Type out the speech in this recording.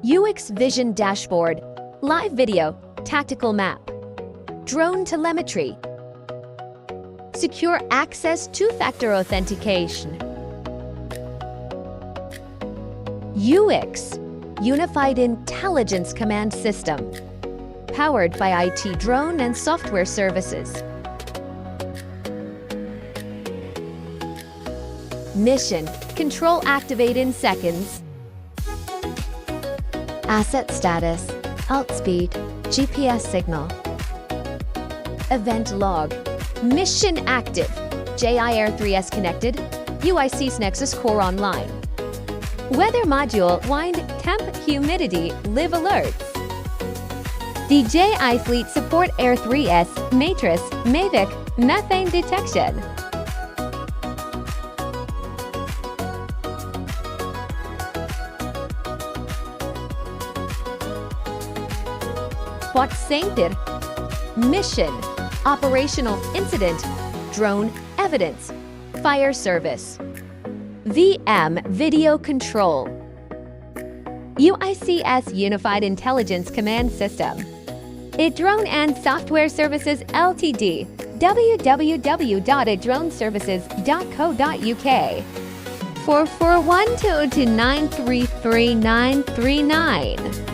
UX Vision Dashboard, Live Video, Tactical Map, Drone Telemetry, Secure Access Two-Factor Authentication, UX, Unified Intelligence Command System, powered by IT drone and software services. Mission, control activate in seconds. Asset status, alt speed, GPS signal. Event log, mission active, JIR 3S connected, UICS Nexus Core online. Weather module, wind, temp, humidity, live alerts. DJI Fleet support Air 3S, Matrix, Mavic, methane detection. Pode Center, mission, operational incident, drone evidence, fire service. VM video control. UICS Unified Intelligence Command System. Drone and Software Services Ltd. www.idroneservices.co.uk 441229333939